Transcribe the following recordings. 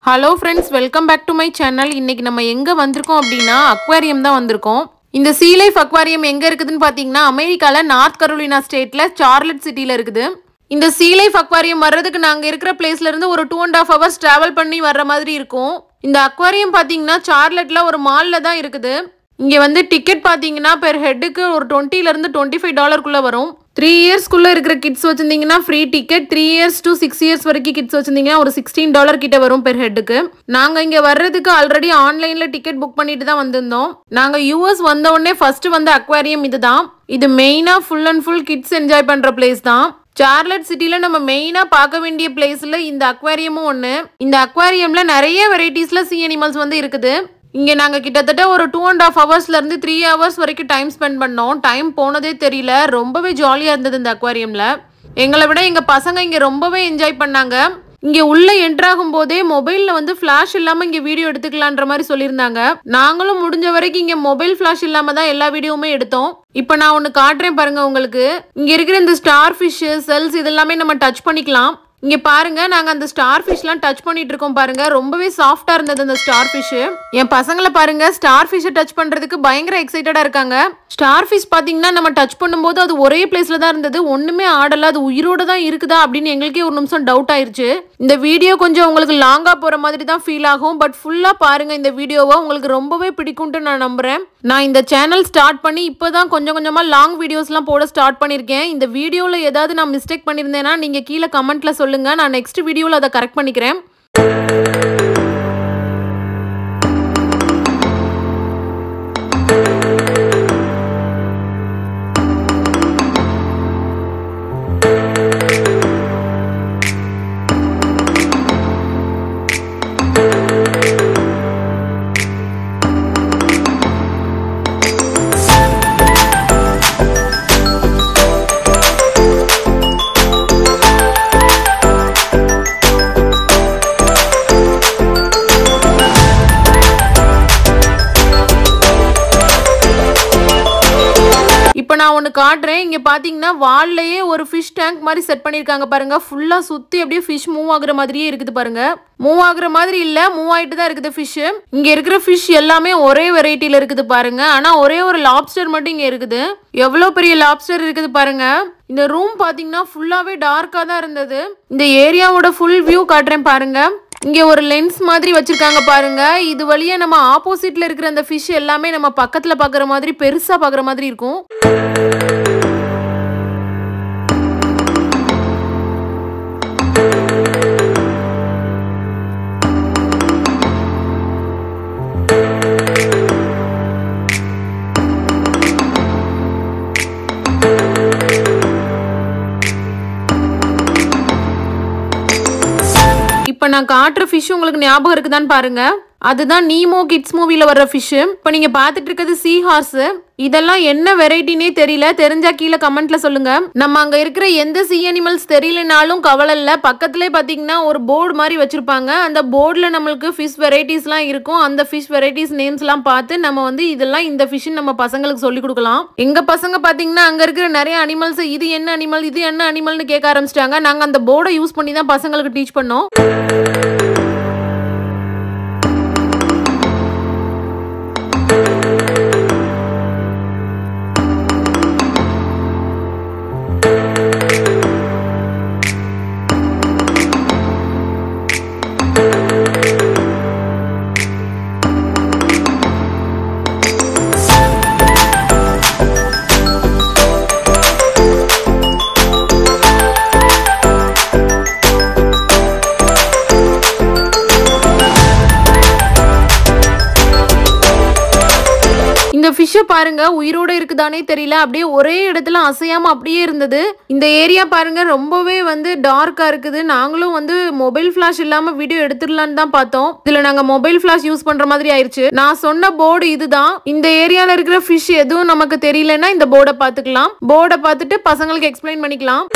Hello friends, welcome back to my channel. இன்னைக்கு நம்ம எங்க வந்திருக்கோம் அப்படினா அக்வாரியம் தான் வந்திருக்கோம். இந்த Sea Life அக்வாரியம் எங்க இருக்குதுன்னு பாத்தீங்கன்னா அமெரிக்கால நார்த் கரோலினா ஸ்டேட்ல சார்லட் சிட்டில இருக்குது. இந்த Sea Life அக்வாரியம் வர்றதுக்கு நாங்க இருக்கிற பிளேஸ்ல இருந்து ஒரு 2.5 hours travel பண்ணி வர்ற மாதிரி இருக்கும். இந்த அக்வாரியம் பாத்தீங்கன்னா சார்லட்ல ஒரு மால்ல தான் இருக்குது. இங்க வந்து டிக்கெட் பாத்தீங்கன்னா per headக்கு ஒரு 20 ல இருந்து $25 குள்ள வரும். 3 years குள்ள இருக்கிற kids வச்சிருந்தீங்கன்னா free ticket, 3 years to 6 years வரைக்கும் kids வச்சிருந்தீங்கன்னா ஒரு $16 கிட்ட வரும் per headக்கு. நாங்க இங்க வர்றதுக்கு ஆல்ரெடி ஆன்லைன்ல டிக்கெட் புக் பண்ணிட்டு தான் வந்திருந்தோம். நாங்க US வந்த உடனே ஃபர்ஸ்ட் வந்த அக்வாரியம் இதுதான். இது மெயினா full and full kids enjoy பண்ற place தான். சார்லட் சிட்டில நம்ம மெயினா பார்க்க வேண்டிய பிளேஸ்ல இந்த அக்வாரியமும் ஒன்னு. இந்த அக்வாரியம்ல நிறைய வெரைட்டிஸ்ல sea animals வந்து இருக்குது. இங்க நாங்க கிட்டத்தட்ட ஒரு 2.5 hours ல இருந்து 3 hours வரைக்கும் டைம் ஸ்பெண்ட் பண்ணோம். டைம் போனதே தெரியல. ரொம்பவே ஜாலியா இருந்தது இந்த அக்வாரியம்ல. எங்களை விட எங்க பசங்க இங்க ரொம்பவே என்ஜாய் பண்ணாங்க. இங்க உள்ள என்டர் ஆகும் போதே மொபைல்ல வந்து ஃபிளாஷ் இல்லாம இங்க வீடியோ எடுத்துக்கலாம்ன்ற மாதிரி சொல்லியிருந்தாங்க. நாங்களும் முடிஞ்ச வரைக்கும் இங்க மொபைல் ஃபிளாஷ் இல்லாம தான் எல்லா வீடியோவுமே எடுத்தோம். இப்போ நான் ஒன்னு காட்டுறேன் பாருங்க உங்களுக்கு. இங்க இருக்கிற இந்த ஸ்டார் ஃபிஷ், செல்ஸ் இதெல்லாமே நம்ம டச் பண்ணிக்கலாம். இங்க பாருங்க நாங்க அந்த ஸ்டார் ஃபிஷ்லாம் டச் பண்ணிட்டு இருக்கோம் பாருங்க. ரொம்பவே சாஃப்ட்டா இருந்தது அந்த ஸ்டார் ஃபிஷ். என் பசங்களை பாருங்க ஸ்டார் ஃபிஷ் டச் பண்றதுக்கு பயங்கர எக்ஸைட்டடா இருக்காங்க. ஸ்டார் ஃபிஷ் பாத்தீங்கன்னா நம்ம டச் பண்ணும்போது அது ஒரே பிளேஸ்ல தான் இருந்தது. ஒண்ணுமே ஆடல. அது உயிரோட தான் இருக்குதா அப்படின்னு எங்களுக்கே ஒரு நிமிஷம் டவுட் ஆயிருச்சு. இந்த வீடியோ கொஞ்சம் உங்களுக்கு லாங்கா போற மாதிரி தான் ஃபீல் ஆகும். பட் ஃபுல்லா பாருங்க இந்த வீடியோவை. உங்களுக்கு ரொம்பவே பிடிக்கும்னு நான் நம்புறேன். நான் இந்த சேனல் ஸ்டார்ட் பண்ணி இப்போதான் கொஞ்சம் கொஞ்சமா லாங் வீடியோஸ்லாம் போட ஸ்டார்ட் பண்ணிருக்கேன். இந்த வீடியோல ஏதாவது நான் மிஸ்டேக் பண்ணிருந்தேன்னா நீங்க கீழே கமெண்ட்ல சொல்லுங்க. நான் நெக்ஸ்ட் வீடியோல அதை கரெக்ட் பண்ணிக்கிறேன். இப்போ நான் ஒன்னு காட்டுறேன். இங்க பாத்தீங்கன்னா வால்லையே ஒரு ஃபிஷ் டேங்க் மாதிரி செட் பண்ணிருக்காங்க பாருங்க. ஃபுல்லா சுத்தி அப்படியே ஃபிஷ் மூவ் ஆகுற மாதிரியே இருக்குது பாருங்க. மூவ் ஆகுற மாதிரி இல்ல, மூவ் ஆயிட்டு தான் இருக்குது ஃபிஷ். இங்க இருக்கிற ஃபிஷ் எல்லாமே ஒரே வெரைட்டில இருக்குது பாருங்க. ஆனா ஒரே ஒரு லாப்ஸ்டர் மட்டும் இங்க இருக்குது. எவ்வளவு பெரிய லாப்ஸ்டர் இருக்குது பாருங்க. இந்த ரூம் பாத்தீங்கன்னா ஃபுல்லாவே டார்க்கா தான் இருந்தது. இந்த ஏரியாவோட ஃபுல் வியூ காட்டுறேன் பாருங்க. இங்க ஒரு லென்ஸ் மாதிரி வச்சிருக்காங்க பாருங்க. இது வழியா நம்ம ஆப்போசிட்ல இருக்கிற அந்த ஃபிஷ் எல்லாமே நம்ம பக்கத்துல பாக்குற மாதிரி பெருசா பாக்குற மாதிரி இருக்கும். இப்ப நான் காட்டுற ஃபிஷ் உங்களுக்கு ஞாபகம் இருக்குதான்னு பாருங்க. அதுதான் நீமோ கிட்ஸ் மூவில வர்ற ஃபிஷ். இப்ப நீங்க பாத்துட்டு இருக்கிறது சீ ஹார்ஸ். இதெல்லாம் என்ன வெரைட்டினே தெரியல. தெரிஞ்சா கீழே கமெண்ட்ல சொல்லுங்க. நம்ம அங்க இருக்கிற எந்த சீ அனிமல்ஸ் தெரியலனாலும் கவலை இல்ல. பக்கத்துலேயே பாத்தீங்கன்னா ஒரு போர்டு மாதிரி வச்சிருப்பாங்க. அந்த போர்டுல நம்மளுக்கு ஃபிஷ் வெரைட்டிஸ்லாம் இருக்கும். அந்த ஃபிஷ் வெரைட்டிஸ் நேம்ஸ் எல்லாம் பார்த்து நம்ம வந்து இதெல்லாம் இந்த ஃபிஷ் நம்ம பசங்களுக்கு சொல்லி கொடுக்கலாம். எங்க பசங்க பாத்தீங்கன்னா அங்க இருக்கிற நிறைய அனிமல்ஸ் இது என்ன அனிமல் இது என்ன அனிமல்னு கேட்க ஆரம்பிச்சிட்டாங்க. நாங்க அந்த போர்டை யூஸ் பண்ணி தான் பசங்களுக்கு டீச் பண்ணோம். இந்த ஃபிஷ்ஷை பாருங்க உயிரோட இருக்குதானே தெரியல. அப்படியே ஒரே இடத்துல அசையாம அப்படியே இருந்தது. இந்த ஏரியா பாருங்க ரொம்பவே வந்து டார்க்கா இருக்குது. நாங்களும் வந்து மொபைல் ஃபிளாஷ் இல்லாம வீடியோ எடுத்துடலான்னு தான் பார்த்தோம். இதுல நாங்க மொபைல் ஃபிளாஷ் யூஸ் பண்ற மாதிரி ஆயிடுச்சு. நான் சொன்ன போர்டு இதுதான். இந்த ஏரியால இருக்கிற ஃபிஷ் எதுவும் நமக்கு தெரியலன்னா இந்த போர்டை பார்த்துக்கலாம். போர்டை பார்த்துட்டு பசங்களுக்கு எக்ஸ்பிளைன் பண்ணிக்கலாம்.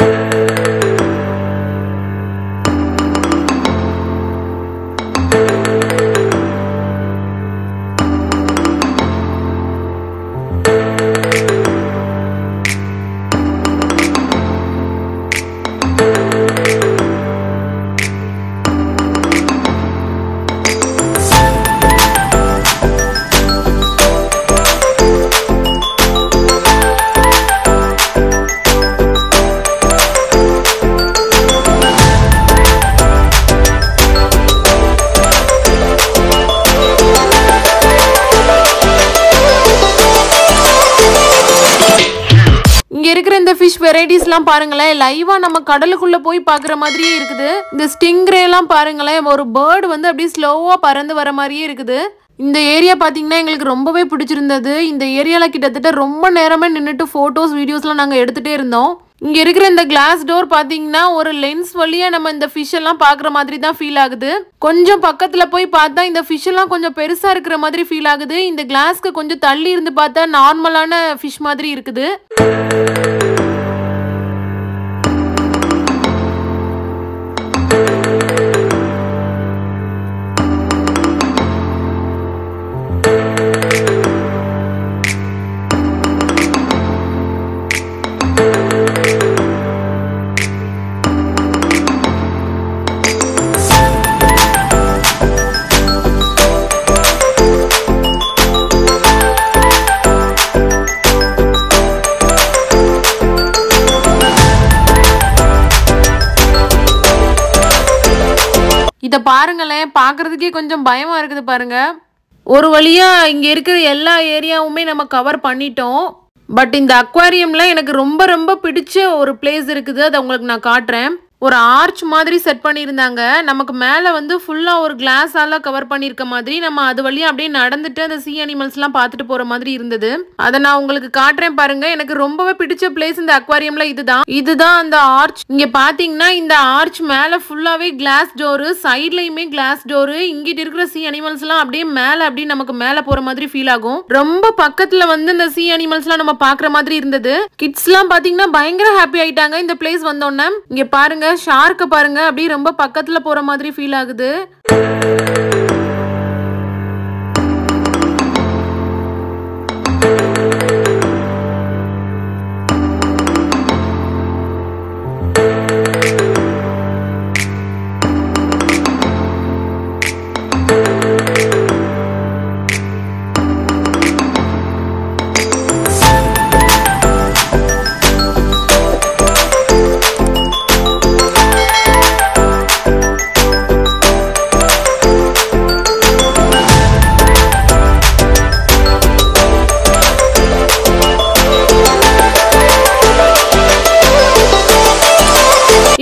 இருக்கிற இந்த ஃபிஷ் வெரைட்டிஸ்லாம் பாருங்களேன், லைவா நம்ம கடலுக்குள்ள போய் பார்க்குற மாதிரியே இருக்குது. இந்த ஸ்டிங்ரே எல்லாம் பாருங்களேன், ஒரு பேர்டு வந்து அப்படியே ஸ்லோவா பறந்து வர மாதிரியே இருக்குது. இந்த ஏரியா பார்த்தீங்கன்னா எங்களுக்கு ரொம்பவே பிடிச்சிருந்தது. இந்த ஏரியாவில் கிட்டத்தட்ட ரொம்ப நேரமே நின்றுட்டு ஃபோட்டோஸ் வீடியோஸ்லாம் நாங்கள் எடுத்துகிட்டே இருந்தோம். இங்கே இருக்கிற இந்த கிளாஸ் டோர் பார்த்தீங்கன்னா ஒரு லென்ஸ் வழியாக நம்ம இந்த ஃபிஷ் எல்லாம் பார்க்குற மாதிரி தான் ஃபீல் ஆகுது. கொஞ்சம் பக்கத்தில் போய் பார்த்தா இந்த ஃபிஷ் எல்லாம் கொஞ்சம் பெருசாக இருக்கிற மாதிரி ஃபீல் ஆகுது. இந்த கிளாஸ்க்கு கொஞ்சம் தள்ளி இருந்து பார்த்தா நார்மலான ஃபிஷ் மாதிரி இருக்குது. இதை பாருங்களேன், பார்க்கறதுக்கே கொஞ்சம் பயமா இருக்குது பாருங்க. ஒரு வழியா இங்க இருக்கிற எல்லா ஏரியாவுமே நம்ம கவர் பண்ணிட்டோம். பட் இந்த அக்வாரியம்ல எனக்கு ரொம்ப ரொம்ப பிடிச்ச ஒரு பிளேஸ் இருக்குது. அதை உங்களுக்கு நான் காட்டுறேன். ஒரு ஆர்ச் மாதிரி செட் பண்ணியிருந்தாங்க. நமக்கு மேலே வந்து ஃபுல்லாக ஒரு கிளாஸால கவர் பண்ணியிருக்க மாதிரி நம்ம அது வழியாக அப்படியே நடந்துட்டு அந்த சீ அனிமல்ஸ்லாம் பார்த்துட்டு போகிற மாதிரி இருந்தது. அதை நான் உங்களுக்கு காட்டுறேன் பாருங்க. எனக்கு ரொம்பவே பிடிச்ச பிளேஸ் இந்த அக்வாரியம்ல இதுதான் அந்த ஆர்ச். இங்கே பார்த்தீங்கன்னா இந்த ஆர்ச் மேலே ஃபுல்லாகவே கிளாஸ் டோரு, சைட்லையுமே கிளாஸ் டோரு. இங்கிட்டு இருக்கிற சீ அனிமல்ஸ்லாம் அப்படியே மேலே அப்படியே நமக்கு மேலே போகிற மாதிரி ஃபீல் ஆகும். ரொம்ப பக்கத்தில் வந்து இந்த சீ அனிமல்ஸ்லாம் நம்ம பார்க்குற மாதிரி இருந்தது. கிட்ஸ்லாம் பார்த்தீங்கன்னா பயங்கர ஹாப்பி ஆயிட்டாங்க இந்த பிளேஸ் வந்தோன்னே. இங்கே பாருங்க, ஷார்க்க பாருங்க, அப்படியே ரொம்ப பக்கத்துல போற மாதிரி ஃபீல் ஆகுது.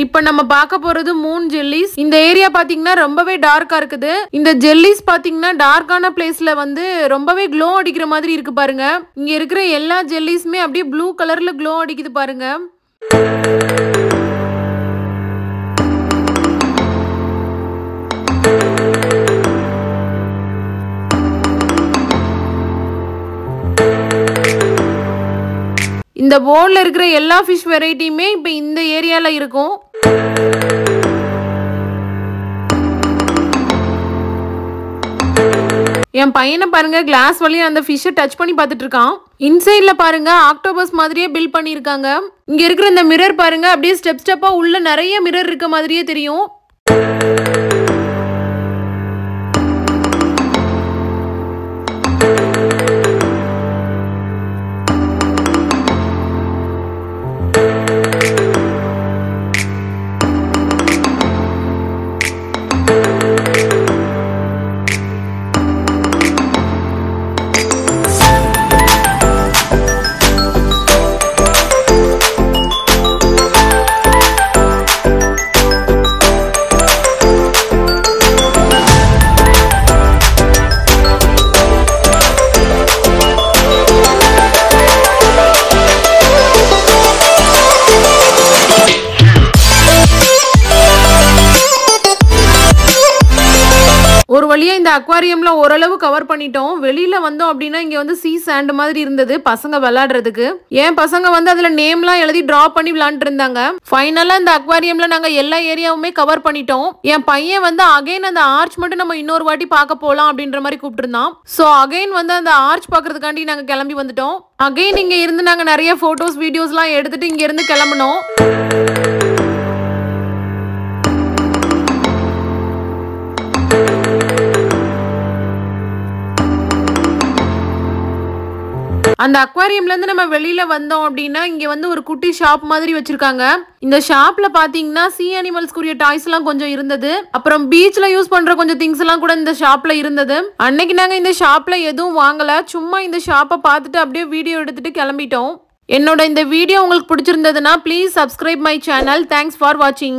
இப்ப நம்ம பார்க்க போறது மூன் ஜெல்லிஸ். இந்த ஏரியா பாத்தீங்கன்னா ரொம்பவே டார்க்கா இருக்குது. இந்த ஜெல்லிஸ் பாத்தீங்கன்னா டார்க்கான பிளேஸ்ல வந்து ரொம்பவே க்ளோ அடிக்கிற மாதிரி இருக்கு பாருங்க. இங்க இருக்கிற எல்லா ஜெல்லிஸுமே அப்படியே ப்ளூ கலர்ல க்ளோ அடிக்குது பாருங்க. இந்த போர்ட்ல இருக்கிற எல்லா ஃபிஷ் வெரைட்டியுமே இப்ப இந்த ஏரியால இருக்கும். என் பையனை பாருங்க, கிளாஸ் வழியா அந்த ஃபிஷ்ஷை டச் பண்ணி பார்த்துட்டு இருக்கான். இன்சைட்ல பாருங்க ஆக்டோபஸ் மாதிரியே பில்ட் பண்ணியிருக்காங்க. இங்க இருக்கிற இந்த மிரர் பாருங்க, அப்படியே ஸ்டெப் ஸ்டெப்பா உள்ள நிறைய மிரர் இருக்க மாதிரியே தெரியும். ஒரு வழியா இந்த அக்வாரியம்ல ஓரளவு கவர் பண்ணிட்டோம். வெளியில வந்தோம் அப்படின்னா இங்க வந்து சீ சாண்ட் மாதிரி இருந்தது பசங்க விளையாடுறதுக்கு. ஏன் பசங்க வந்து அதுல நேம்லாம் எழுதி டிரா பண்ணி விளையாண்டு இருந்தாங்க. ஃபைனலா இந்த அக்வாரியம்ல நாங்க எல்லா ஏரியாவுமே கவர் பண்ணிட்டோம். என் பையன் வந்து அகைன் அந்த ஆர்ச் மட்டும் நம்ம இன்னொரு வாட்டி பார்க்க போலாம் அப்படின்ற மாதிரி கூப்பிட்டு இருந்தான். சோ அகைன் வந்து அந்த ஆர்ச் பாக்குறதுக்காண்டி நாங்க கிளம்பி வந்துட்டோம். அகைன் இங்க இருந்து நாங்க நிறைய போட்டோஸ் வீடியோஸ்லாம் எடுத்துட்டு இங்க இருந்து கிளம்பணும். அந்த அக்வாரியம்ல இருந்து நம்ம வெளியில வந்தோம் அப்படின்னா இங்க வந்து ஒரு குட்டி ஷாப் மாதிரி வச்சிருக்காங்க. இந்த ஷாப்ல பாத்தீங்கன்னா சீ அனிமல்ஸ்க்குரிய டாய்ஸ் எல்லாம் கொஞ்சம் இருந்தது. அப்புறம் பீச்ல யூஸ் பண்ற கொஞ்சம் திங்ஸ் எல்லாம் கூட இந்த ஷாப்ல இருந்தது. அன்னைக்கு நாங்க இந்த ஷாப்ல எதுவும் வாங்கல, சும்மா இந்த ஷாப்பை பார்த்துட்டு அப்படியே வீடியோ எடுத்துட்டு கிளம்பிட்டோம். என்னோட இந்த வீடியோ உங்களுக்கு பிடிச்சிருந்ததுன்னா please subscribe my channel. Thanks for வாட்சிங்.